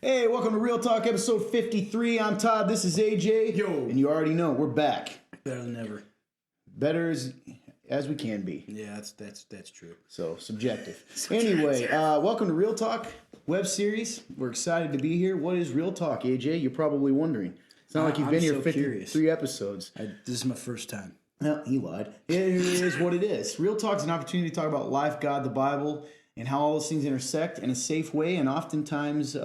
Hey, welcome to Real Talk episode 53. I'm Todd, this is AJ. Yo. And you already know, we're back. Better than ever. Better as we can be. Yeah, that's true. So, subjective. Anyway, welcome to Real Talk web series. We're excited to be here. What is Real Talk, AJ? You're probably wondering. It's not like you've been here so 53 episodes. This is my first time. No, he lied. It is what it is. Real Talk is an opportunity to talk about life, God, the Bible, and how all those things intersect in a safe way and oftentimes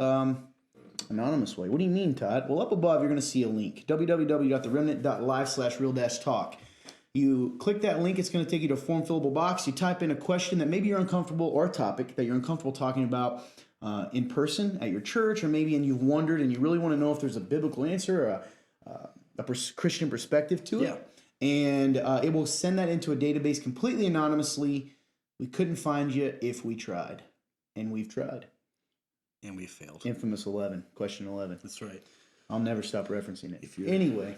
anonymous way. What do you mean, Todd? Well, up above, you're going to see a link, www.theremnant.live/real-talk. You click that link, it's going to take you to a form fillable box. You type in a question that maybe you're uncomfortable, or a topic that you're uncomfortable talking about in person at your church, or maybe and you've wondered and you really want to know if there's a biblical answer or a Christian perspective to it. Yeah. And it will send that into a database completely anonymously. We couldn't find you if we tried. And we've tried. And we failed. Infamous 11, question 11. That's right. I'll never stop referencing it. If you're... Anyway,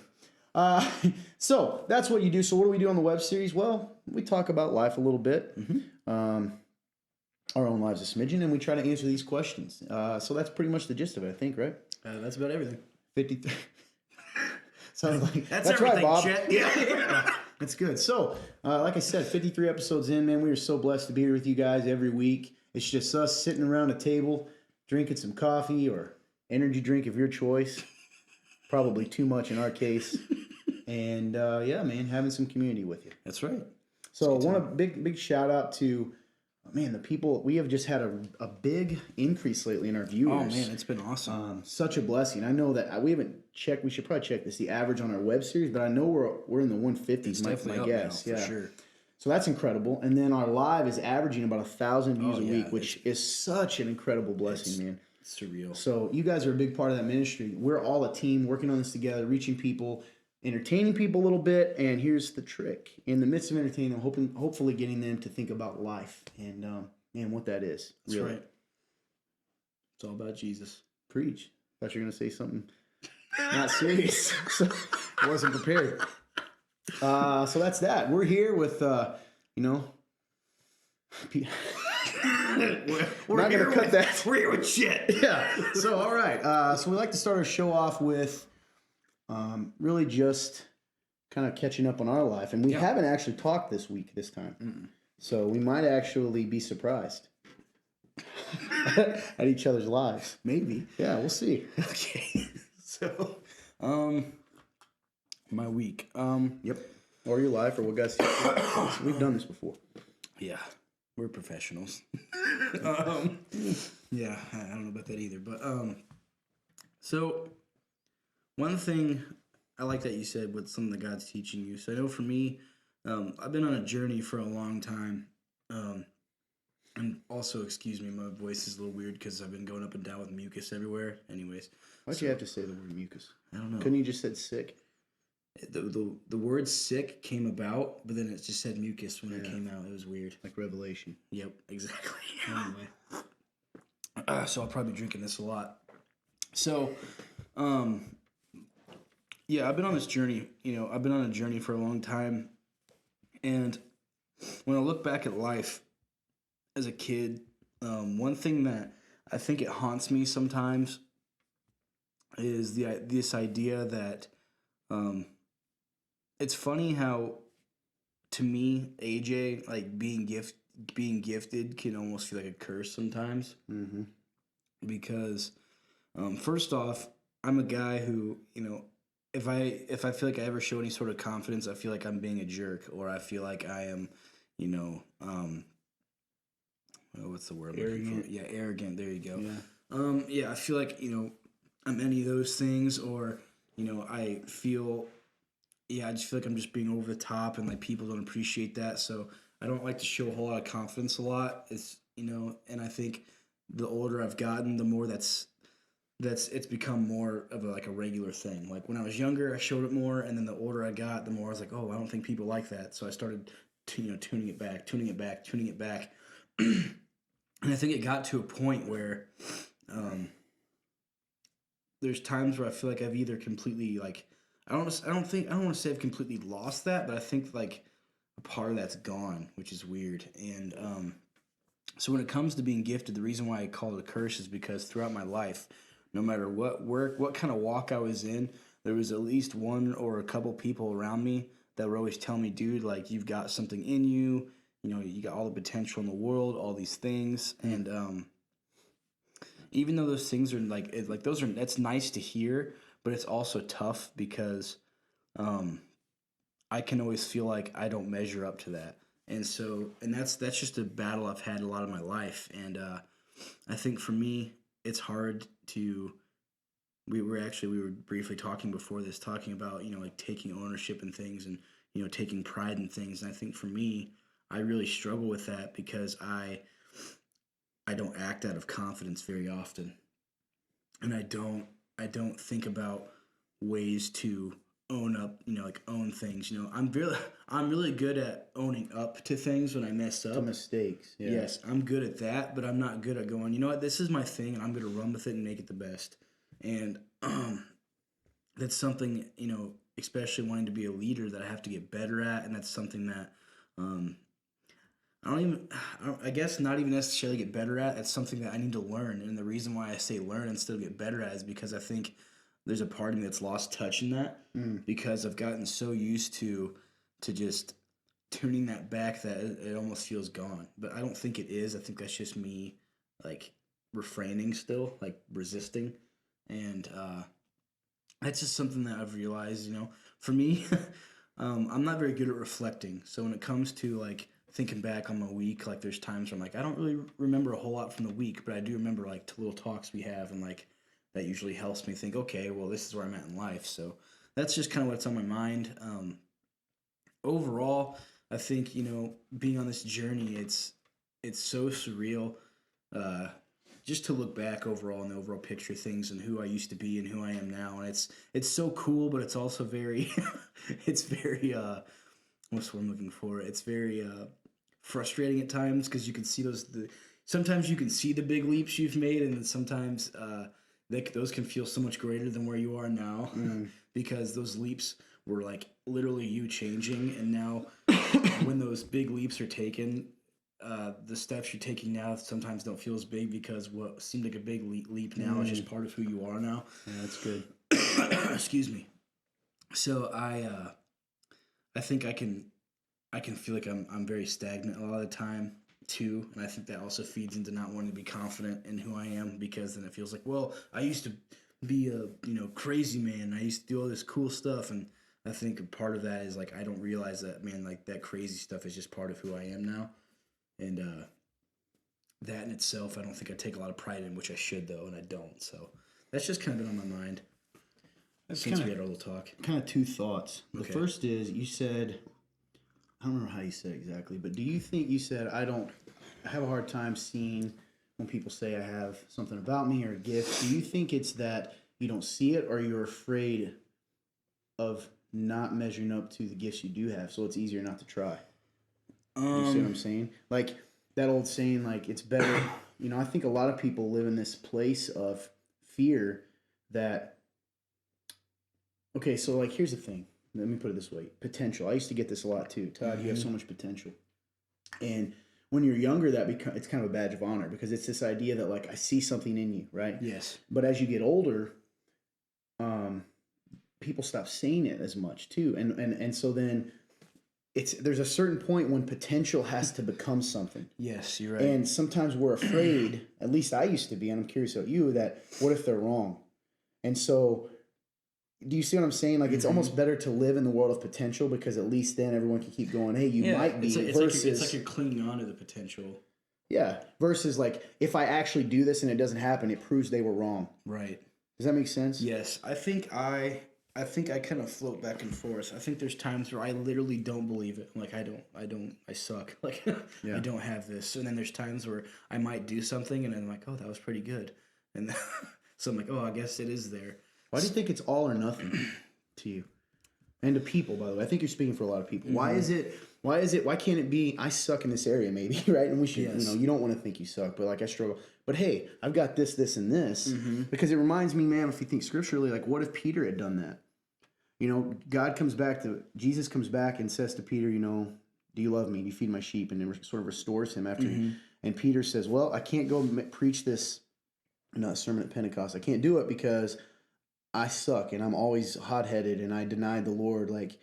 so that's what you do. So what do we do on the web series? Well, we talk about life a little bit, our own lives a smidgen, and we try to answer these questions. So that's pretty much the gist of it, I think, right? That's about everything. 53. Sounds like that's right, Bob. Chet. Yeah. That's good. So, like I said, 53 episodes in, man, we are so blessed to be here with you guys every week. It's just us sitting around a table, drinking some coffee or energy drink of your choice. Probably too much in our case. And, yeah, man, having some community with you. That's right. So, I want a big shout out to, man, the people. We have just had a big increase lately in our viewers. Oh, man, it's been awesome. Such a blessing. I know that we haven't checked. We should probably check this, the average on our web series, but I know we're in the 150s. It's definitely my guess. Now, for yeah, sure. So that's incredible. And then our live is averaging about 1,000 views a week, which is such an incredible blessing, man. It's surreal. So you guys are a big part of that ministry. We're all a team working on this together, reaching people, entertaining people a little bit. And here's the trick: in the midst of entertaining them, hopefully getting them to think about life and man, what that is. That's really. right. It's all about Jesus. Preach. Thought you were going to say something not serious. So I wasn't prepared. So that's that. We're here with, we're not going to cut that. We're here with shit. Yeah. So, all right. So we like to start our show off with really just kind of catching up on our life. And we haven't actually talked this time. Mm-mm. So we might actually be surprised at each other's lives. Maybe. Yeah, we'll see. Okay. So, my week. Yep. Or your life, or what guys. We've done this before. Yeah, we're professionals. Yeah, I don't know about that either. But so one thing I like that you said with something that God's teaching you. So I know for me, I've been on a journey for a long time. And also, excuse me, my voice is a little weird because I've been going up and down with mucus everywhere. Anyways. Why'd you have to say the word mucus? I don't know. Couldn't you just said sick? The word sick came about, but then it just said mucus when it came out. It was weird. Like Revelation. Yep, exactly. Anyway. So I'll probably be drinking this a lot. So, yeah, I've been on this journey. I've been on a journey for a long time. And when I look back at life as a kid, one thing that I think it haunts me sometimes is this idea that it's funny how, to me, AJ, like being gifted can almost feel like a curse sometimes. Mm-hmm. Because first off, I'm a guy who, if I feel like I ever show any sort of confidence, I feel like I'm being a jerk, or I feel like I am, what's the word? Arrogant. Yeah, arrogant. There you go. Yeah. Yeah, I feel like, I'm any of those things, or, I just feel like I'm just being over the top, and like people don't appreciate that. So I don't like to show a whole lot of confidence a lot. It's, and I think the older I've gotten, the more it's become more of a regular thing. Like when I was younger, I showed it more, and then the older I got, the more I was like, oh, I don't think people like that. So I started, tuning it back. And I think it got to a point where there's times where I feel like I've either completely I don't want to say I've completely lost that, but I think like a part of that's gone, which is weird. And so when it comes to being gifted, the reason why I call it a curse is because throughout my life, no matter what work, what kind of walk I was in, there was at least one or a couple people around me that would always tell me, dude, like you've got something in you, you know, you got all the potential in the world, all these things. And even though those things are that's nice to hear, but it's also tough because I can always feel like I don't measure up to that. And that's just a battle I've had a lot of my life. And I think for me, it's hard to. We were briefly talking before this, talking about, you know, like taking ownership in things and, you know, taking pride in things. And I think for me, I really struggle with that because I don't act out of confidence very often, and I don't think about ways to own up, you know, like own things. You know, I'm really good at owning up to things when I mess up. To mistakes. Yeah. Yes, I'm good at that, but I'm not good at going, you know what, this is my thing and I'm going to run with it and make it the best. And that's something, you know, especially wanting to be a leader, that I have to get better at. And that's something that I guess not even necessarily get better at. It's something that I need to learn. And the reason why I say learn instead of get better at is because I think there's a part of me that's lost touch in that because I've gotten so used to just tuning that back that it almost feels gone. But I don't think it is. I think that's just me, like, refraining still, like resisting. And that's just something that I've realized, you know, for me, I'm not very good at reflecting. So when it comes to, like, thinking back on my week, like, there's times where I'm like, I don't really remember a whole lot from the week, but I do remember, like, little talks we have, and, like, that usually helps me think, okay, well, this is where I'm at in life. So that's just kind of what's on my mind. Overall, I think, you know, being on this journey, it's so surreal. Just to look back overall in the overall picture of things and who I used to be and who I am now. And it's so cool, but it's also very, it's very, what's what I'm looking for? It's very frustrating at times because you can see sometimes you can see the big leaps you've made, and then sometimes those can feel so much greater than where you are now because those leaps were like literally you changing. And now when those big leaps are taken, the steps you're taking now sometimes don't feel as big because what seemed like a big leap now is just part of who you are now. Yeah, that's good. Excuse me. So I think I can feel like I'm very stagnant a lot of the time too, and I think that also feeds into not wanting to be confident in who I am, because then it feels like, well, I used to be a, you know, crazy man. I used to do all this cool stuff, and I think a part of that is like I don't realize that, man, like that crazy stuff is just part of who I am now. And that in itself, I don't think I take a lot of pride in, which I should, though, and I don't. So that's just kind of been on my mind since we had our little talk. Kind of two thoughts. The Okay. first is, you said, I don't remember how you said it exactly, but do you think you said, I have a hard time seeing when people say I have something about me or a gift. Do you think it's that you don't see it, or you're afraid of not measuring up to the gifts you do have, so it's easier not to try? You see what I'm saying? Like that old saying, like, it's better. You know, I think a lot of people live in this place of fear that, okay, so like, here's the thing. Let me put it this way. Potential. I used to get this a lot too. Todd, you have so much potential. And when you're younger, it's kind of a badge of honor, because it's this idea that, like, I see something in you, right? Yes. But as you get older, people stop saying it as much too. And so then there's a certain point when potential has to become something. Yes, you're right. And sometimes we're afraid, at least I used to be, and I'm curious about you, that what if they're wrong? And so, do you see what I'm saying? Like, it's almost better to live in the world of potential, because at least then everyone can keep going, hey, you might be, it's like you're clinging on to the potential. Yeah, versus like, if I actually do this and it doesn't happen, it proves they were wrong. Right. Does that make sense? Yes, I think I kind of float back and forth. I think there's times where I literally don't believe it. I'm like, I suck. Like, I don't have this. And then there's times where I might do something and I'm like, oh, that was pretty good. And so I'm like, oh, I guess it is there. Why do you think it's all or nothing to you? And to people, by the way. I think you're speaking for a lot of people. Why can't it be, I suck in this area, maybe, right? And we should, you don't want to think you suck, but like, I struggle. But hey, I've got this, this, and this. Because it reminds me, man, if you think scripturally, like, what if Peter had done that? You know, Jesus comes back and says to Peter, you know, do you love me? Do you feed my sheep? And then sort of restores him after. And Peter says, well, I can't go preach this a sermon at Pentecost. I can't do it because I suck and I'm always hot headed and I denied the Lord. Like,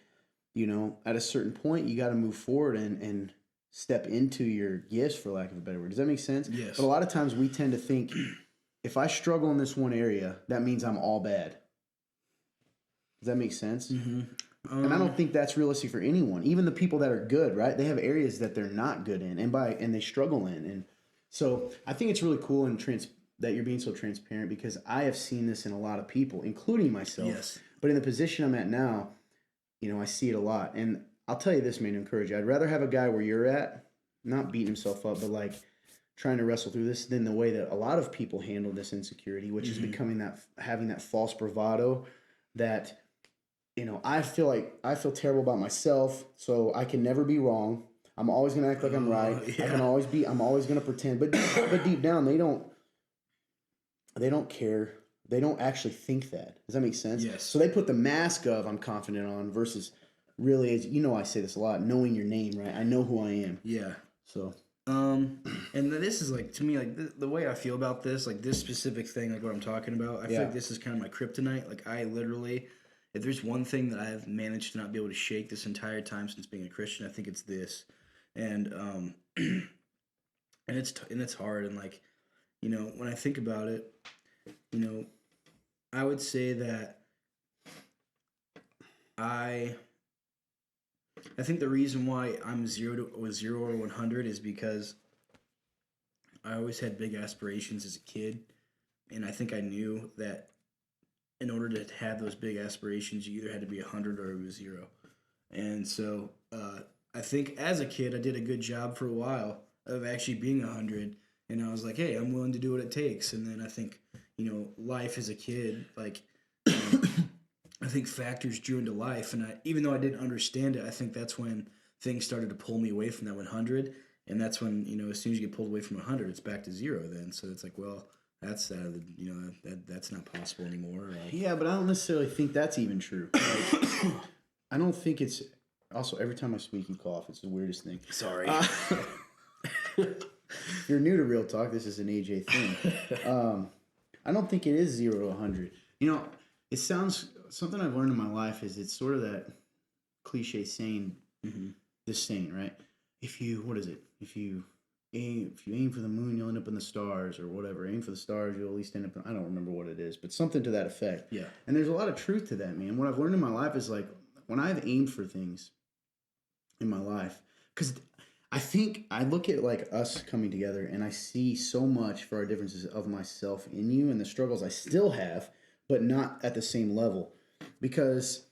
at a certain point, you got to move forward and step into your gifts, for lack of a better word. Does that make sense? Yes. But a lot of times we tend to think, if I struggle in this one area, that means I'm all bad. Does that make sense? Mm-hmm. And I don't think that's realistic for anyone. Even the people that are good, right? They have areas that they're not good in, and they struggle in. And so I think it's really cool that you're being so transparent, because I have seen this in a lot of people, including myself. Yes. But in the position I'm at now, I see it a lot. And I'll tell you this, man, to encourage you. I'd rather have a guy where you're at, not beating himself up, but like trying to wrestle through this, than the way that a lot of people handle this insecurity, which is having that false bravado that, I feel terrible about myself, so I can never be wrong. I'm always going to act like I'm right. Yeah. I'm always going to pretend. But deep down, they don't care. They don't actually think that. Does that make sense? Yes. So they put the mask of I'm confident on versus really, as I say this a lot, knowing your name, right? I know who I am. Yeah. So. And this is like, to me, like the way I feel about this, like this specific thing, like what I'm talking about, I feel like this is kind of my kryptonite. Like I literally, if there's one thing that I've managed to not be able to shake this entire time since being a Christian, I think it's this. And and it's hard. And like, when I think about it, I would say that I think the reason why I'm 0 or 100 is because I always had big aspirations as a kid, and I think I knew that in order to have those big aspirations, you either had to be 100 or it was 0. And so I think as a kid, I did a good job for a while of actually being 100, and I was like, hey, I'm willing to do what it takes. And then I think, life as a kid, like, I think factors drew into life, and even though I didn't understand it, I think that's when things started to pull me away from that 100, and that's when, as soon as you get pulled away from 100, it's back to 0 then. So it's like, well, that's out of the, that's not possible anymore. Yeah, but I don't necessarily think that's even true. Like, I don't think it's, also every time I speak you cough. It's the weirdest thing. Sorry. If you're new to Real Talk, this is an AJ thing. I don't think it is 0 to 100. It sounds, something I've learned in my life is it's sort of that cliche saying, this saying, right? If you aim for the moon, you'll end up in the stars, or whatever. Aim for the stars, you'll at least end up I don't remember what it is, but something to that effect. Yeah. And there's a lot of truth to that, man. What I've learned in my life is, like, when I've aimed for things in my life, because I think I look at, like, us coming together, and I see so much for our differences of myself in you and the struggles I still have, but not at the same level, because,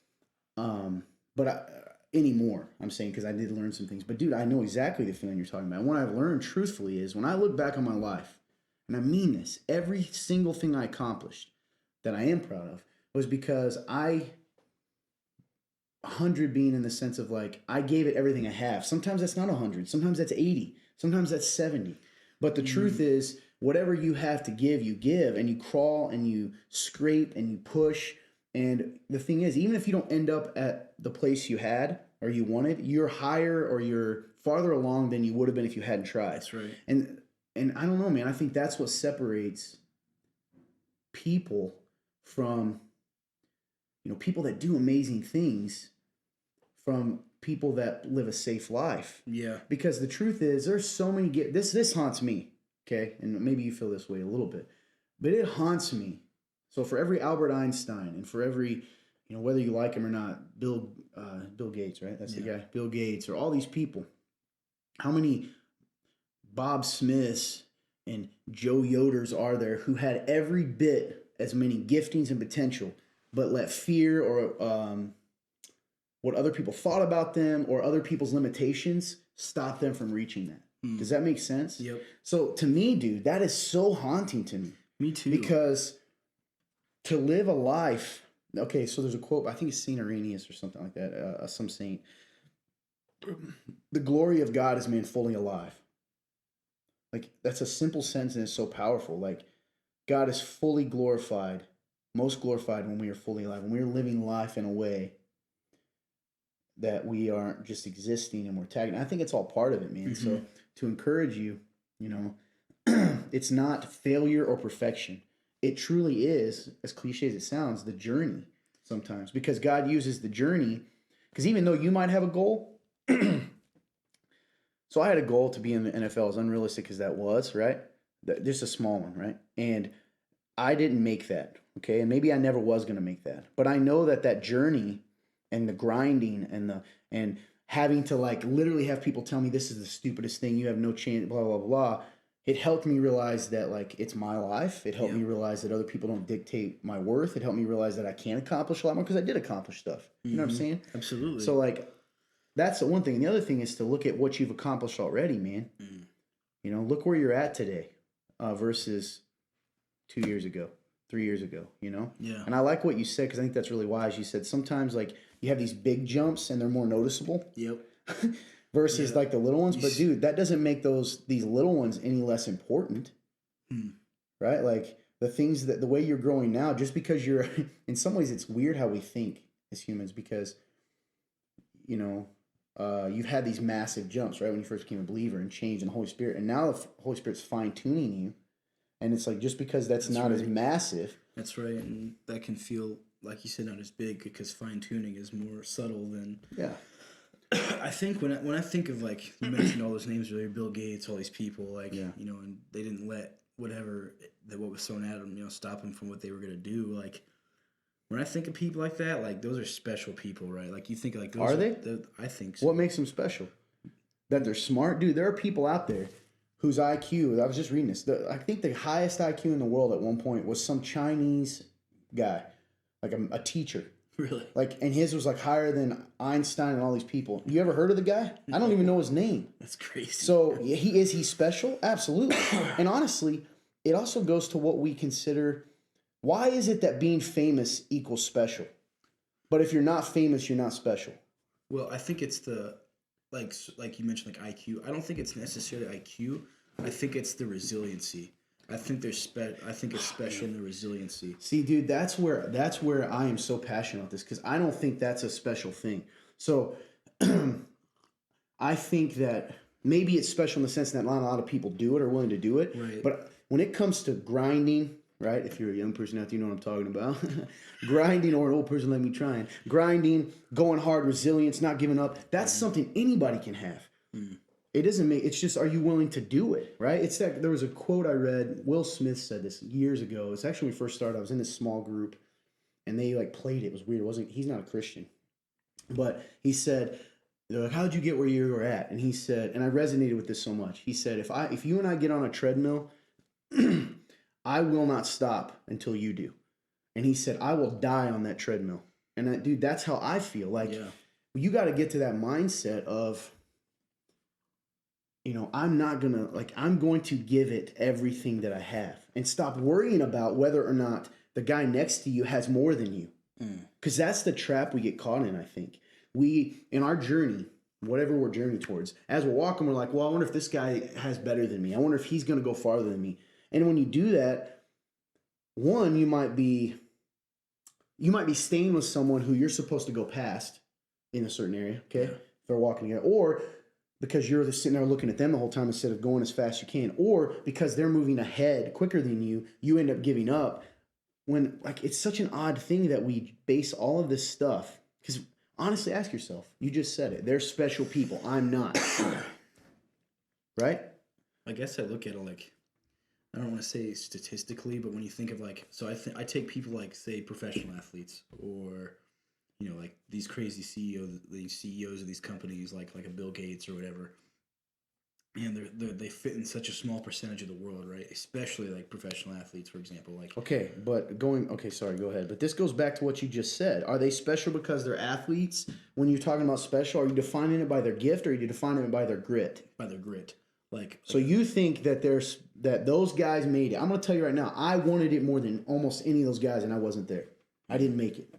anymore, I'm saying, because I did learn some things. But dude, I know exactly the feeling you're talking about. And what I've learned truthfully is when I look back on my life, and I mean this, every single thing I accomplished that I am proud of was because 100 being in the sense of, like, I gave it everything I have. Sometimes that's not 100. Sometimes that's 80. Sometimes that's 70. But the truth is, whatever you have to give, you give, and you crawl and you scrape and you push. And the thing is, even if you don't end up at the place you had or you wanted, you're higher or you're farther along than you would have been if you hadn't tried. That's right. And I don't know, man. I think that's what separates people from, people that do amazing things from people that live a safe life. Yeah. Because the truth is, there's so many this haunts me, okay? And maybe you feel this way a little bit, but it haunts me. So for every Albert Einstein and for every, whether you like him or not, Bill Gates, right? That's the guy. Bill Gates, or all these people. How many Bob Smiths and Joe Yoders are there who had every bit as many giftings and potential, but let fear or what other people thought about them or other people's limitations stop them from reaching that? Does that make sense? Yep. So to me, dude, that is so haunting to me. Me too. Because to live a life, okay, so there's a quote, I think it's Saint Irenaeus or something like that, some saint. The glory of God is made fully alive. Like, that's a simple sentence and it's so powerful. Like, God is fully glorified, most glorified when we are fully alive, when we are living life in a way that we aren't just existing and we're tagging. I think it's all part of it, man. So to encourage you, it's not failure or perfection. it truly is, as cliche as it sounds, the journey sometimes, because God uses the journey. Because even though you might have a goal, so I had a goal to be in the NFL, as unrealistic as that was, right? Just a small one, right? And I didn't make that, okay? And maybe I never was going to make that. But I know that that journey and the grinding and having to like literally have people tell me this is the stupidest thing, you have no chance, blah, blah, blah. It helped me realize that like it's my life. It helped me realize that other people don't dictate my worth. It helped me realize that I can accomplish a lot more because I did accomplish stuff. You know what I'm saying? Absolutely. So like that's the one thing. And the other thing is to look at what you've accomplished already, man. You know, look where you're at today versus 2 years ago, 3 years ago, you know? Yeah. And I like what you said because I think that's really wise. You said sometimes like you have these big jumps and they're more noticeable. Yep. Versus like the little ones. But dude, that doesn't make these little ones any less important. Right? Like the things that the way you're growing now, just because you're in some ways it's weird how we think as humans because you know, you've had these massive jumps, right? When you first became a believer and changed in the Holy Spirit. And now the Holy Spirit's fine tuning you. And it's like just because that's not as massive. That's right. And that can feel, like you said, not as big because fine tuning is more subtle than. Yeah. I think when I think of like you mentioned all those names earlier, Bill Gates, all these people, like you know, and they didn't let what was thrown at them, you know, stop them from what they were gonna do. Like when I think of people like that, like those are special people, right? Like you think like those are they? I think so. What makes them special? That they're smart, dude. There are people out there whose IQ. I was just reading this. I think the highest IQ in the world at one point was some Chinese guy, like a teacher. Really? Like, and his was like higher than Einstein and all these people. You ever heard of the guy? I don't even know his name. That's crazy. So he special? Absolutely. And honestly, it also goes to what we consider. Why is it that being famous equals special? But if you're not famous, you're not special. Well, I think it's the like you mentioned like IQ. I don't think it's necessarily IQ. I think it's the resiliency. I think I think it's special in the resiliency. See, dude, that's where I am so passionate about this because I don't think that's a special thing. So I think that maybe it's special in the sense that not a lot of people do it or willing to do it. Right. But when it comes to grinding, right? If you're a young person out there, you know what I'm talking about. Grinding, or an old person like me trying. Grinding, going hard, resilience, not giving up. That's something anybody can have. It doesn't make, it's just, are you willing to do it, right? It's that, there was a quote I read, Will Smith said this years ago. It's actually when we first started, I was in this small group, and they like played it. It was weird. He's not a Christian. But he said, they're like, how'd you get where you were at? And he said, and I resonated with this so much. He said, if you and I get on a treadmill, I will not stop until you do. And he said, I will die on that treadmill. And dude, that's how I feel. Like, you got to get to that mindset of, you know, I'm going to give it everything that I have and stop worrying about whether or not the guy next to you has more than you. Because that's the trap we get caught in, I think. We, in our journey, whatever we're journeying towards, as we're walking, we're like, well, I wonder if this guy has better than me. I wonder if he's going to go farther than me. And when you do that, one, you might be staying with someone who you're supposed to go past in a certain area, okay? If they're walking together. Or because you're sitting there looking at them the whole time instead of going as fast as you can. Or because they're moving ahead quicker than you, you end up giving up. When, like, it's such an odd thing that we base all of this stuff. Because honestly, ask yourself. You just said it. They're special people. I'm not. Right? I guess I look at it like, I don't want to say statistically, but when you think of like, so I take people like, say, professional athletes or, you know, like these crazy CEOs of these companies, like a Bill Gates or whatever, and they fit in such a small percentage of the world, right? Especially like professional athletes, for example. Like, sorry, go ahead. But this goes back to what you just said. Are they special because they're athletes? When you're talking about special, are you defining it by their gift or are you defining it by their grit? By their grit. So you think that those guys made it. I'm going to tell you right now, I wanted it more than almost any of those guys, and I wasn't there. I didn't make it.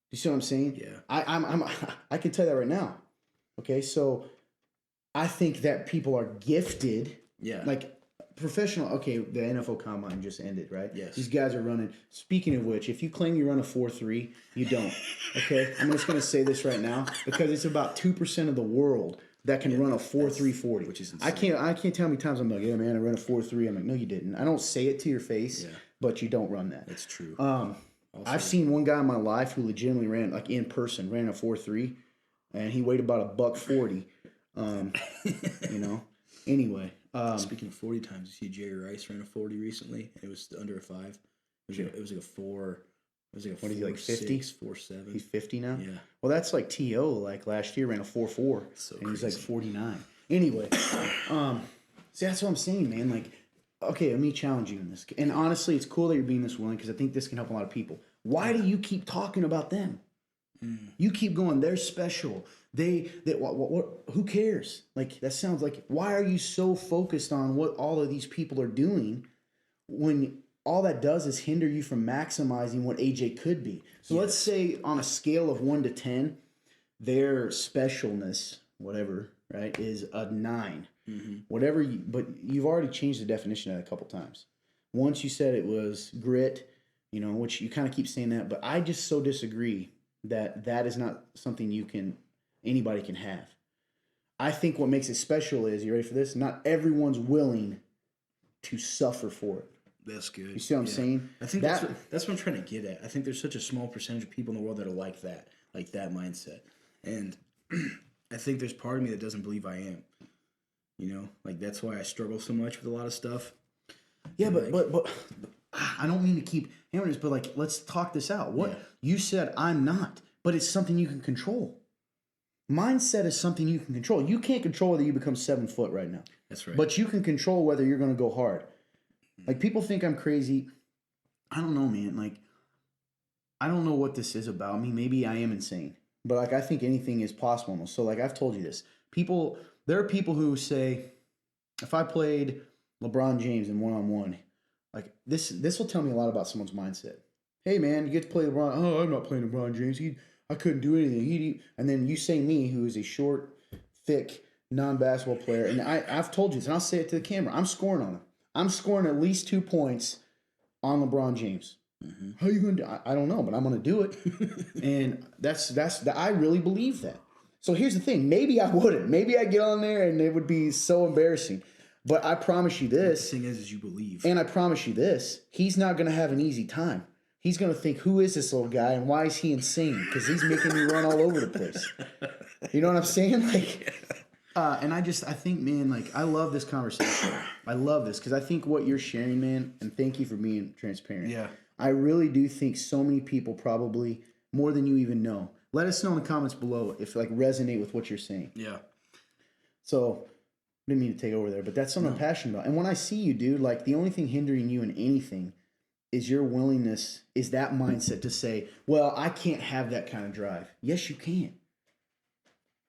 You see what I'm saying? Yeah. I can tell you that right now. Okay, so I think that people are gifted. Yeah. Like professional. Okay, the NFL Combine just ended, right? Yes. These guys are running. Speaking of which, if you claim you run a 4.3, you don't. Okay, I'm just going to say this right now because it's about 2% of the world that can run a 4.340, which is insane. I can't tell how many times I'm like, yeah, man, I ran a 4.3. I'm like, no, you didn't. I don't say it to your face, but you don't run that. That's true. I've seen one guy in my life who legitimately ran, like in person, ran a 4.3, and he weighed about $140. You know. Anyway, speaking of 40 times, you see Jerry Rice ran a 40 recently, and it was under a 5. It was like a 4. It was like a what is he, like 50? 4.7. He's 50 now? Yeah. Well, that's like T.O. like last year ran a 4.4, and he's like 49. Anyway, see, that's what I'm saying, man. Like, okay, let me challenge you in this. And honestly, it's cool that you're being this willing because I think this can help a lot of people. Why do you keep talking about them? You keep going, they're special. Who cares? Like, that sounds like, why are you so focused on what all of these people are doing when all that does is hinder you from maximizing what AJ could be? So let's say on a scale of 1 to 10, their specialness, whatever, right, is a 9. Whatever, but you've already changed the definition of that a couple times. Once you said it was grit, you know, which you kind of keep saying that, but I just so disagree that is not something anybody can have. I think what makes it special is, you ready for this? Not everyone's willing to suffer for it. That's good. You see what I'm saying? I think that's what I'm trying to get at. I think there's such a small percentage of people in the world that are like that mindset. And I think there's part of me that doesn't believe I am. You know, like that's why I struggle so much with a lot of stuff. Yeah, but I don't mean to keep hammering this, but like, let's talk this out. You said I'm not, but it's something you can control. Mindset is something you can control. You can't control whether you become 7 foot right now. That's right. But you can control whether you're going to go hard. Like, people think I'm crazy. I don't know, man. Like, I don't know what this is about. I mean, maybe I am insane. But, like, I think anything is possible. So, like, I've told you this. There are people who say, if I played LeBron James in one-on-one, like, this will tell me a lot about someone's mindset. Hey, man, you get to play LeBron. Oh, I'm not playing LeBron James. I couldn't do anything. And then you say me, who is a short, thick, non-basketball player, and I've told you this, and I'll say it to the camera. I'm scoring on him. I'm scoring at least 2 points on LeBron James. How are you going to do it? I don't know, but I'm going to do it. And I really believe that. So here's the thing. Maybe I wouldn't. Maybe I get on there and it would be so embarrassing. But I promise you this. The thing is you believe. And I promise you this. He's not going to have an easy time. He's going to think, who is this little guy and why is he insane? Because he's making me run all over the place. You know what I'm saying? Like, and I think, man, like, I love this conversation. I love this because I think what you're sharing, man, and thank you for being transparent. Yeah. I really do think so many people, probably more than you even know. Let us know in the comments below if, like, resonate with what you're saying. Yeah. So, I didn't mean to take over there, but that's something I'm passionate about. And when I see you, dude, like, the only thing hindering you in anything is your willingness, is that mindset to say, well, I can't have that kind of drive. Yes, you can.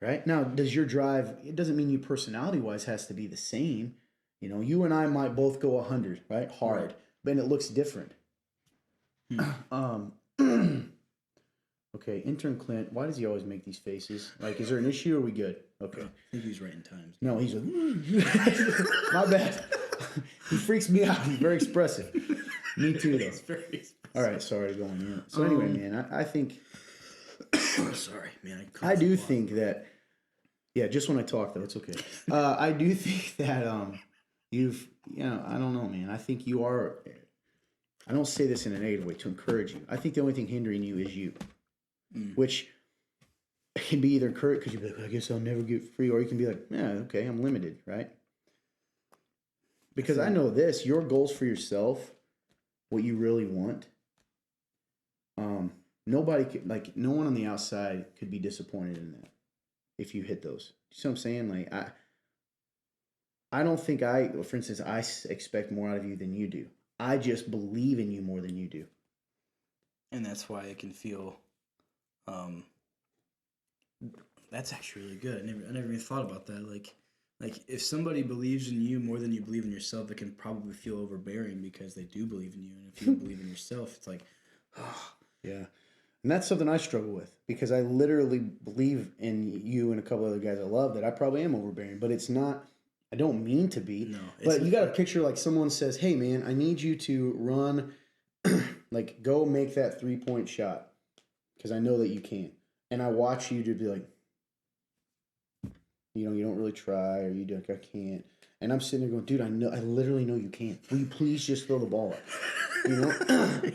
Right? Now, does your drive, it doesn't mean you personality-wise has to be the same. You know, you and I might both go 100, right? Hard. Right. But it looks different. Okay, intern Clint, why does he always make these faces? Like, is there an issue or are we good? Okay. I think he's writing times. No, he's like, my bad. He freaks me out. He's very expressive. Me too, though. He's very expressive. All right, sorry going in. So anyway, man, I think... Sorry, man. I do think that... Yeah, just when I talk, though, it's okay. I do think that I don't know, man. I think you are... I don't say this in a negative way to encourage you. I think the only thing hindering you is you. Which can be either encouraged because you'll be like, I guess I'll never get free, or you can be like, yeah, okay, I'm limited, right? Because I know this, your goals for yourself, what you really want, nobody could, like, no one on the outside could be disappointed in that if you hit those. You see what I'm saying? Like, I don't think for instance, I expect more out of you than you do. I just believe in you more than you do. And that's why it can feel, that's actually really good. I never even thought about that. Like if somebody believes in you more than you believe in yourself, it can probably feel overbearing because they do believe in you. And if you don't believe in yourself, it's like, oh. Yeah. And that's something I struggle with because I literally believe in you and a couple other guys I love that I probably am overbearing, but it's not, I don't mean to be. No. But you got to picture like someone says, hey man, I need you to run, like go make that 3-point shot because I know that you can. And I watch you to be like, you know, you don't really try or you do like, I can't. And I'm sitting there going, dude, I literally know you can't. Will you please just throw the ball up? you know.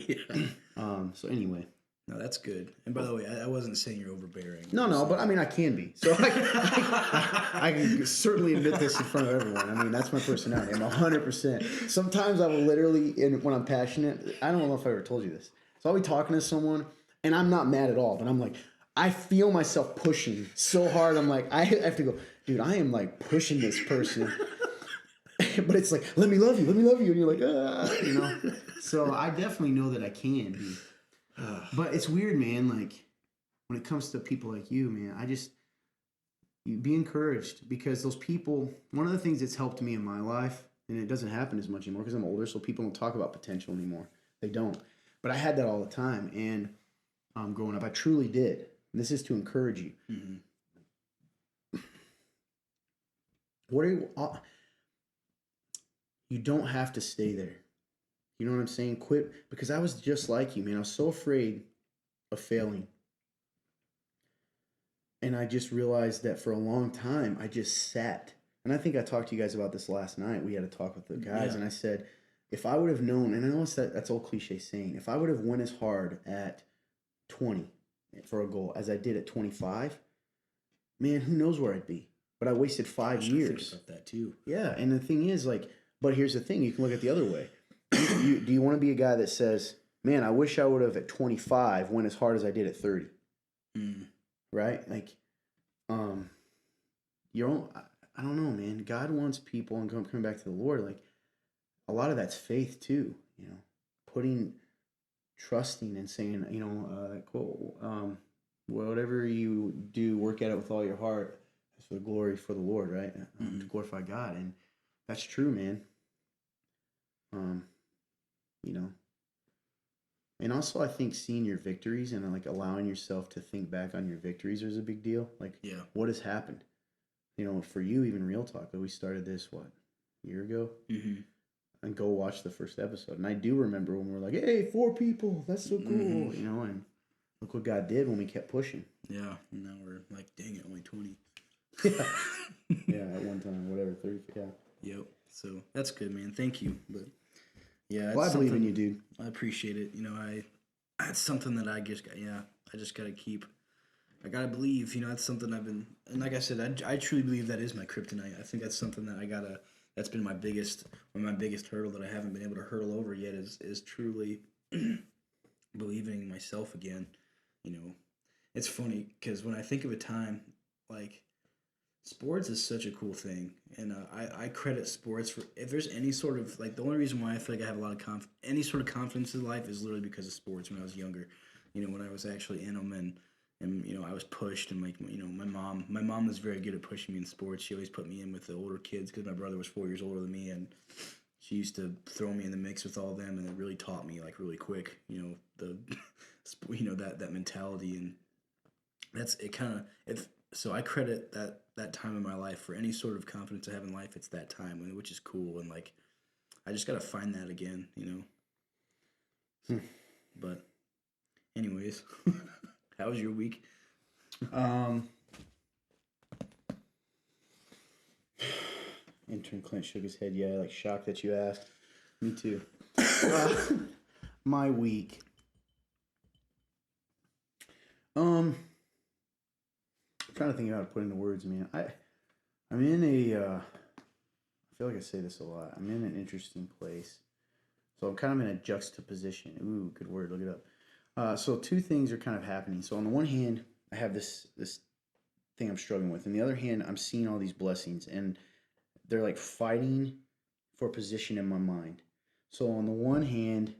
Yeah. So anyway. No, that's good. And by the way, I wasn't saying you're overbearing. No, but I mean, I can be. So I can certainly admit this in front of everyone. I mean, that's my personality. I'm 100%. Sometimes I will literally, and when I'm passionate, I don't know if I ever told you this. So I'll be talking to someone, and I'm not mad at all, but I'm like, I feel myself pushing so hard. I'm like, I have to go, dude, I am like pushing this person. But it's like, let me love you. And you're like, you know. So I definitely know that I can be. But it's weird, man. Like, when it comes to people like you, man, you be encouraged, because those people, one of the things that's helped me in my life, and it doesn't happen as much anymore because I'm older, so people don't talk about potential anymore. They don't. But I had that all the time. And growing up, I truly did. And this is to encourage you. Mm-hmm. What are you... you don't have to stay there. You know what I'm saying? Quit, because I was just like you, man. I was so afraid of failing. And I just realized that for a long time, I just sat. And I think I talked to you guys about this last night. We had a talk with the guys, and I said, if I would have known, and I know that's old cliche saying, if I would have went as hard at 20 for a goal as I did at 25, man, who knows where I'd be. But I wasted 5 years. I think about that too. Yeah, and the thing is, like, but here's the thing. You can look at the other way. Do you want to be a guy that says, man, I wish I would have at 25 went as hard as I did at 30? Right? Like, your own, I don't know, man. God wants people, and coming back to the Lord, like, a lot of that's faith too, you know, trusting and saying, you know, quote, whatever you do, work at it with all your heart. It's for the glory for the Lord, right? To glorify God. And that's true, man. You know, and also I think seeing your victories and like allowing yourself to think back on your victories is a big deal. Like, what has happened? You know, for you, even Real Talk, we started this, a year ago? Mm-hmm. And go watch the first episode. And I do remember when we were like, hey, 4 people, that's so cool, you know, and look what God did when we kept pushing. Yeah, and now we're like, dang it, only 20. Yeah, at one time, whatever, 30, yeah. Yep, so that's good, man, thank you. But yeah, well, I believe in you, dude. I appreciate it. You know, that's something that I just gotta keep. I gotta believe, you know, that's something I've been, and like I said, I truly believe that is my kryptonite. I think that's something that that's been my biggest hurdle that I haven't been able to hurdle over yet is truly believing in myself again. You know, it's funny because when I think of a time, like, sports is such a cool thing, and I credit sports for, if there's any sort of, like, the only reason why I feel like I have a lot of any sort of confidence in life is literally because of sports when I was younger. You know, when I was actually in them, and you know, I was pushed, and like, you know, my mom was very good at pushing me in sports. She always put me in with the older kids because my brother was 4 years older than me, and she used to throw me in the mix with all of them, and it really taught me, like, really quick, you know, that mentality, and that's it. So I credit that time in my life for any sort of confidence I have in life. It's that time, which is cool, and like, I just gotta find that again, you know. But anyways. How was your week? Intern Clint shook his head. Yeah, like, shocked that you asked. Me too. My week. I'm trying to think of how to put into words, man. I'm in I feel like I say this a lot. I'm in an interesting place. So I'm kind of in a juxtaposition. Ooh, good word. Look it up. So 2 things are kind of happening. So on the one hand, I have this thing I'm struggling with. On the other hand, I'm seeing all these blessings, and they're like fighting for position in my mind. So on the one hand,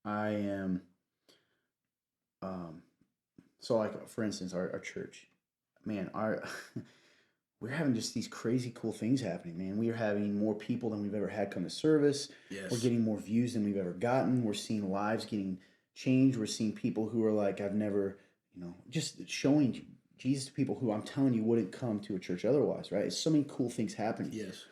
I am, so like, for instance, our church, man, we're having just these crazy cool things happening, man. We are having more people than we've ever had come to service. Yes. We're getting more views than we've ever gotten. We're seeing lives getting change. We're seeing people who are like, I've never, you know, just showing Jesus to people who I'm telling you wouldn't come to a church otherwise, right? It's so many cool things happening. Yes.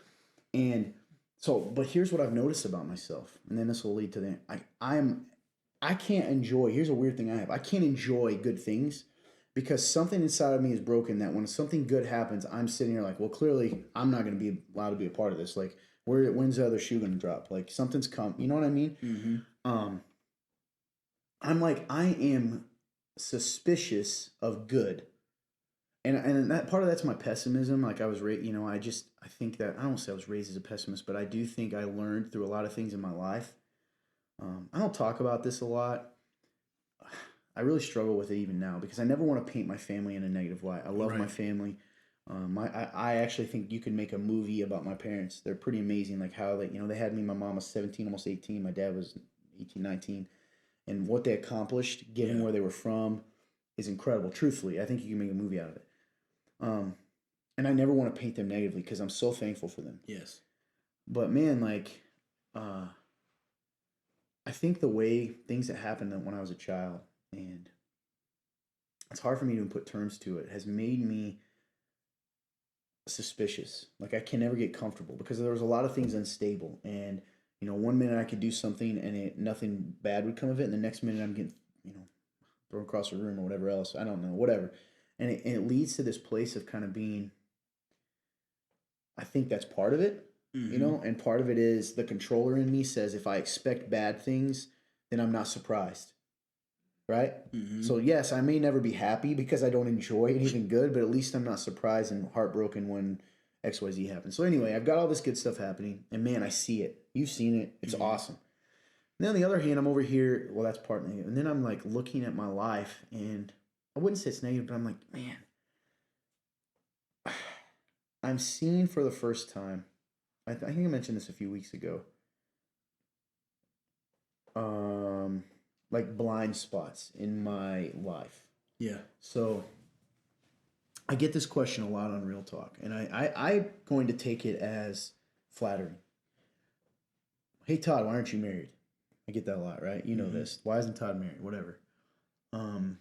And so, but here's what I've noticed about myself, and then this will lead to the, I can't enjoy, here's a weird thing I have. I can't enjoy good things because something inside of me is broken, that when something good happens, I'm sitting here like, well, clearly I'm not going to be allowed to be a part of this. Like, when's the other shoe going to drop? Like, something's come, you know what I mean? Mm-hmm. um, I'm like, I am suspicious of good. And that part of that's my pessimism. Like I was raised, I think that I don't say I was raised as a pessimist, but I do think I learned through a lot of things in my life. I don't talk about this a lot. I really struggle with it even now because I never want to paint my family in a negative light. I love my Right. family. I actually think you can make a movie about my parents. They're pretty amazing. Like how they had me. My mom was 17, almost 18. My dad was 18, 19, and what they accomplished, given Yeah. where they were from, is incredible. Truthfully, I think you can make a movie out of it. Um, and I never want to paint them negatively because I'm so thankful for them. Yes. But man, like, I think the way things that happened when I was a child, and it's hard for me to even put terms to it, has made me suspicious. Like I can never get comfortable because there was a lot of things unstable, and one minute I could do something and nothing bad would come of it, and the next minute I'm getting thrown across the room or whatever else. I don't know, whatever, and it leads to this place of kind of being. I think that's part of it, Mm-hmm. and part of it is the controller in me says if I expect bad things, then I'm not surprised, right? Mm-hmm. So yes, I may never be happy because I don't enjoy anything good, but at least I'm not surprised and heartbroken when XYZ happens. So anyway, I've got all this good stuff happening, and man, I see it. You've seen it. It's Mm-hmm. awesome. And then on the other hand, I'm over here. Well, that's part of it. And then I'm like looking at my life, and I wouldn't say it's negative, but I'm like, man, I'm seeing for the first time. I think I mentioned this a few weeks ago. Um, like blind spots in my life. Yeah. So I get this question a lot on Real Talk, and I'm going to take it as flattering. Hey Todd, why aren't you married? I get that a lot, right? You know Mm-hmm. this. Why isn't Todd married? Whatever. Um,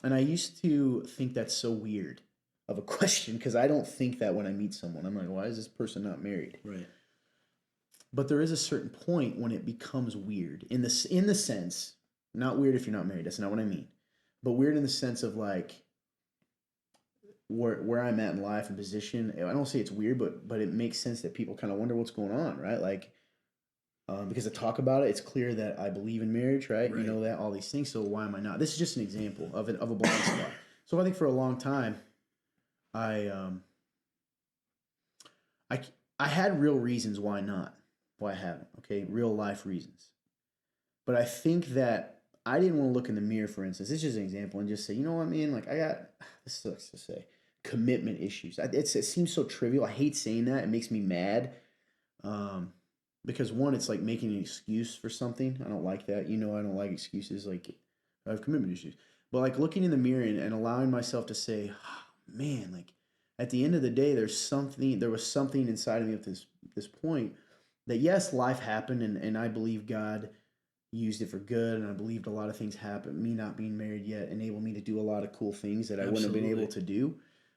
and I used to think that's so weird of a question because I don't think that when I meet someone. I'm like, why is this person not married? Right. But there is a certain point when it becomes weird in the sense, not weird if you're not married. That's not what I mean. But weird in the sense of like where I'm at in life and position. I don't say it's weird, but it makes sense that people kind of wonder what's going on, right? Like because I talk about it, it's clear that I believe in marriage, right? You Right. know that all these things. So why am I not? This is just an example of a blind spot. So I think for a long time, I I I had real reasons why not, why I haven't. Okay, real life reasons. But I think that I didn't want to look in the mirror, for instance. This is just an example, and just say, you know what, man? Like I got this sucks to say, commitment issues. It seems so trivial. I hate saying that. It makes me mad. Um, because one, it's like making an excuse for something. I don't like that. I don't like excuses. Like I have commitment issues. But like looking in the mirror and allowing myself to say, oh, man, like at the end of the day, there was something inside of me at this point that yes, life happened and I believe God used it for good and I believed a lot of things happened. Me not being married yet enabled me to do a lot of cool things that I wouldn't have been able Absolutely. to do.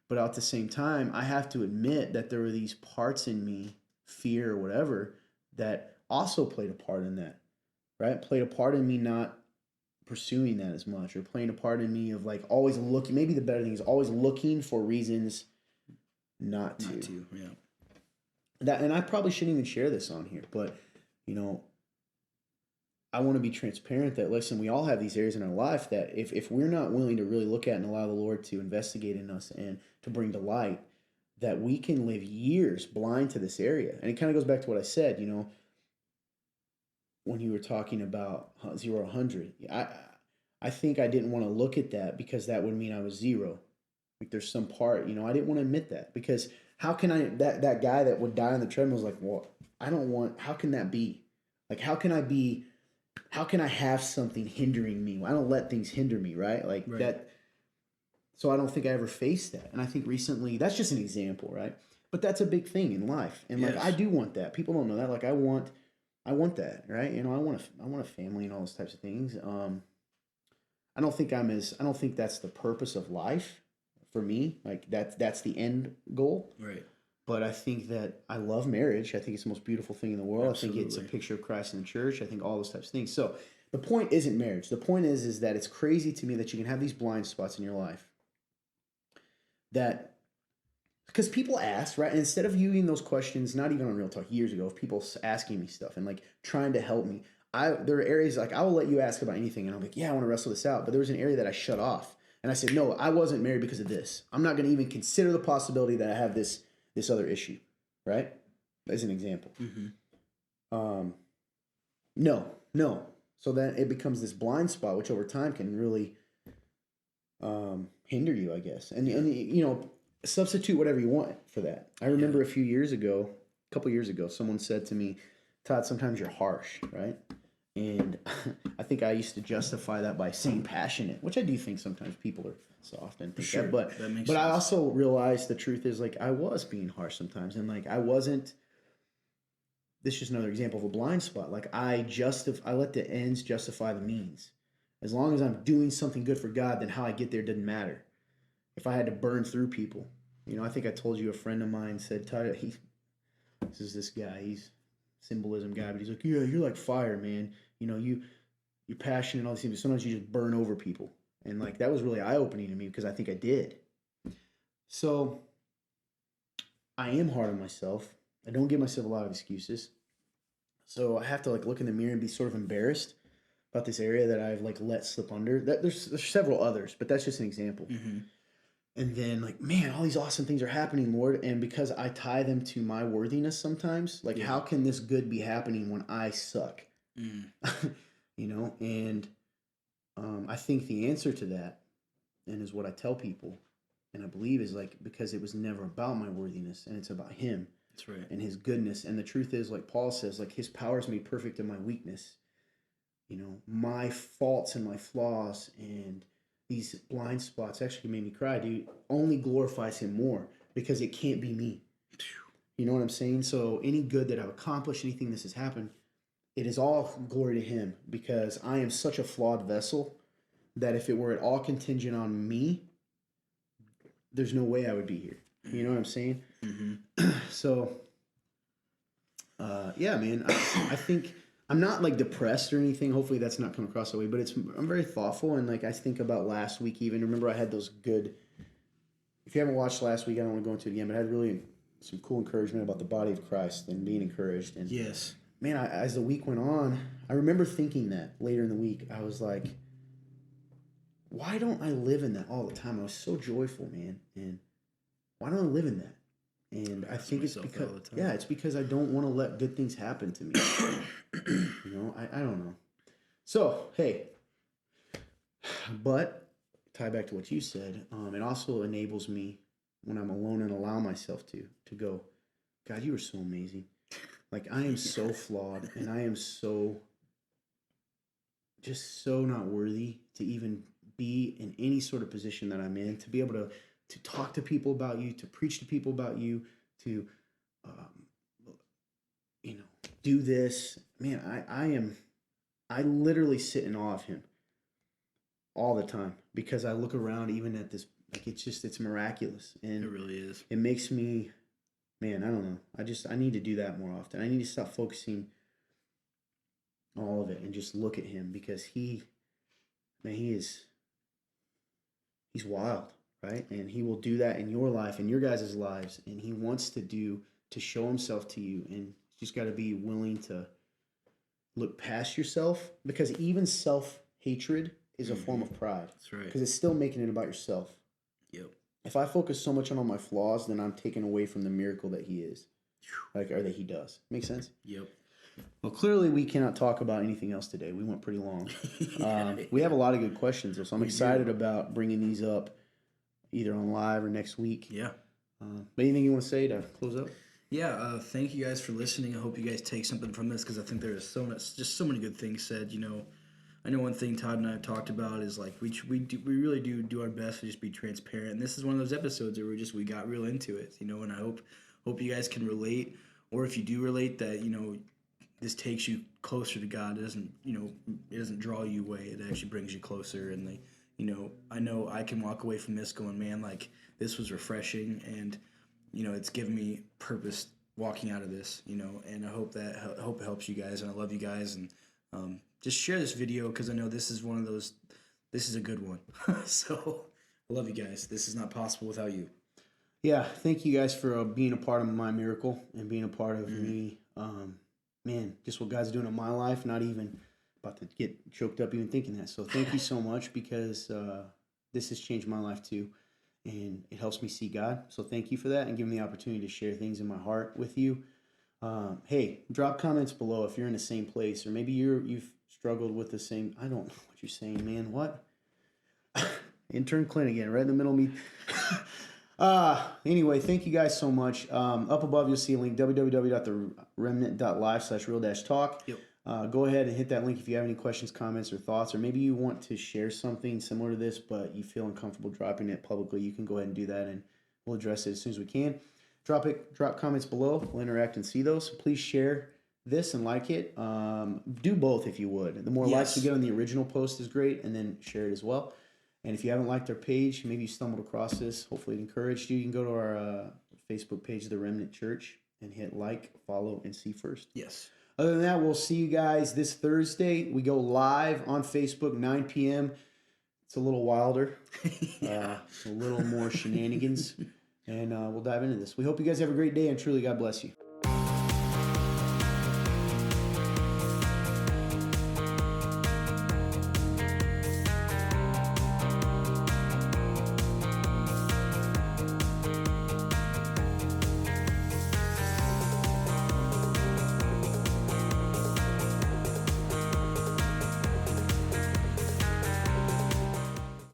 But at the same time, I have to admit that there were these parts in me, fear or whatever, that also played a part in that, right? Played a part in me not pursuing that as much or playing a part in me of like always looking, maybe the better thing is always looking for reasons not Not to. to. Yeah. And I probably shouldn't even share this on here, but you know, I want to be transparent that listen, we all have these areas in our life that if we're not willing to really look at and allow the Lord to investigate in us and to bring to light, that we can live years blind to this area. And it kind of goes back to what I said, when you were talking about 0 to 100. I think I didn't want to look at that because that would mean I was zero. Like there's some part, I didn't want to admit that because how can I that guy that would die on the treadmill was like, well, I don't want. How can that be? Like, how can I be? How can I have something hindering me? I don't let things hinder me, right? Like Right. that. So I don't think I ever faced that. And I think recently, that's just an example, right? But that's a big thing in life. And like I Yes. do want that. People don't know that. Like I want that, right? I want a family and all those types of things. I don't think that's the purpose of life for me. Like that's the end goal. Right. But I think that I love marriage. I think it's the most beautiful thing in the world. I think it's a Absolutely. picture of Christ in the church. I think all those types of things. So the point isn't marriage. The point is that it's crazy to me that you can have these blind spots in your life that because people ask, right? And instead of viewing those questions, not even on Real Talk years ago, of people asking me stuff and like trying to help me, there are areas like I will let you ask about anything, and I'm like, yeah, I want to wrestle this out. But there was an area that I shut off, and I said, no, I wasn't married because of this. I'm not going to even consider the possibility that I have this other issue, right? As an example. No. So then it becomes this blind spot, which over time can really hinder you, I guess. And you know, substitute whatever you want for that. I remember a couple years ago, someone said to me, Todd, sometimes you're harsh, right? And I think I used to justify that by saying passionate, which I do think sometimes people are soft and think that. But that makes but I sense. also realized the truth is like I was being harsh sometimes, and like I wasn't. This is just another example of a blind spot. Like I let the ends justify the means. As long as I'm doing something good for God, then how I get there doesn't matter. If I had to burn through people, you know, I think I told you a friend of mine said, Todd, this guy, he's symbolism guy, but he's like, yeah, you're like fire, man. You know, you're passionate and all these things, but sometimes you just burn over people. And like that was really eye-opening to me because I think I did. So I am hard on myself. I don't give myself a lot of excuses. So I have to like look in the mirror and be sort of embarrassed about this area that I've like let slip under. There's several others, but that's just an example. And then like, man, all these awesome things are happening, Lord. And because I tie them to my worthiness sometimes, like how can this good be happening when I suck? You know, and I think the answer to that, and is what I tell people, and I believe is like because it was never about my worthiness, and it's about Him. That's right. And His goodness. And the truth is, like Paul says, like His power is made perfect in my weakness. You know, my faults and my flaws and these blind spots actually made me cry, dude. Only glorifies Him more because it can't be me. You know what I'm saying? So any good that I've accomplished, anything this has happened, it is all glory to Him because I am such a flawed vessel that if it were at all contingent on me, there's no way I would be here. You know what I'm saying? So, yeah, man, I think I'm not like depressed or anything. Hopefully that's not come across that way, but I'm very thoughtful. And like, I think about last week, even remember I had those good, if you haven't watched last week, I don't want to go into it again, but I had really some cool encouragement about the body of Christ and being encouraged. And yes, man, as the week went on, I remember thinking that later in the week, I was like, why don't I live in that all the time? I was so joyful, man. And why don't I live in that? And I think it's because, it's because I don't want to let good things happen to me. You know, I don't know. So, hey, but tie back to what you said, it also enables me when I'm alone and allow myself to go, God, you are so amazing. Like I am so flawed and I am just so not worthy to even be in any sort of position that I'm in, to be able to talk to people about you, to preach to people about you, to, you know, do this. Man, I literally sit in awe of Him all the time because I look around even at this, like it's miraculous. And it really is. It makes me, man, I don't know. I need to do that more often. I need to stop focusing all of it and just look at Him because he's wild. Right? And He will do that in your life, in your guys' lives. And He wants to show Himself to you. And you just got to be willing to look past yourself because even self-hatred is a form of pride. That's right. Because it's still making it about yourself. Yep. If I focus so much on all my flaws, then I'm taken away from the miracle that He is. Like, or that He does. Make sense? Yep. Well, clearly we cannot talk about anything else today. We went pretty long. We have a lot of good questions, though, so I'm excited about bringing these up either on live or next week. Yeah. But anything you want to say to close up? Yeah. Thank you guys for listening. I hope you guys take something from this because I think there's so many good things said. You know, I know one thing Todd and I have talked about is like we really do our best to just be transparent. And this is one of those episodes where we got real into it. You know, and I hope you guys can relate, or if you do relate, that you know this takes you closer to God. It doesn't draw you away. It actually brings you closer. And you know I can walk away from this going, man, like this was refreshing, and you know it's given me purpose walking out of this. You know, and I hope it helps you guys, and I love you guys, and just share this video because I know this is one of those. This is a good one. So I love you guys. This is not possible without you. Yeah, thank you guys for being a part of my miracle and being a part of me man, just what God's doing in my life, not even about to get choked up even thinking that. So thank you so much, because this has changed my life too. And it helps me see God. So thank you for that, and giving me the opportunity to share things in my heart with you. Hey, drop comments below if you're in the same place, or maybe you've struggled with the same. I don't know what you're saying, man. What? Intern Clint again, right in the middle of me. Anyway, thank you guys so much. Up above, you'll see a link, www.theremnant.live/real-talk. Yep. Go ahead and hit that link if you have any questions, comments, or thoughts, or maybe you want to share something similar to this, but you feel uncomfortable dropping it publicly. You can go ahead and do that, and we'll address it as soon as we can. Drop comments below. We'll interact and see those. Please share this and like it. Do both if you would. The more likes we get on the original post is great, and then share it as well. And if you haven't liked our page, maybe you stumbled across this, hopefully it encouraged you. You can go to our Facebook page, The Remnant Church, and hit like, follow, and see first. Yes. Other than that, we'll see you guys this Thursday. We go live on Facebook, 9 p.m. It's a little wilder, a little more shenanigans, and we'll dive into this. We hope you guys have a great day, and truly, God bless you.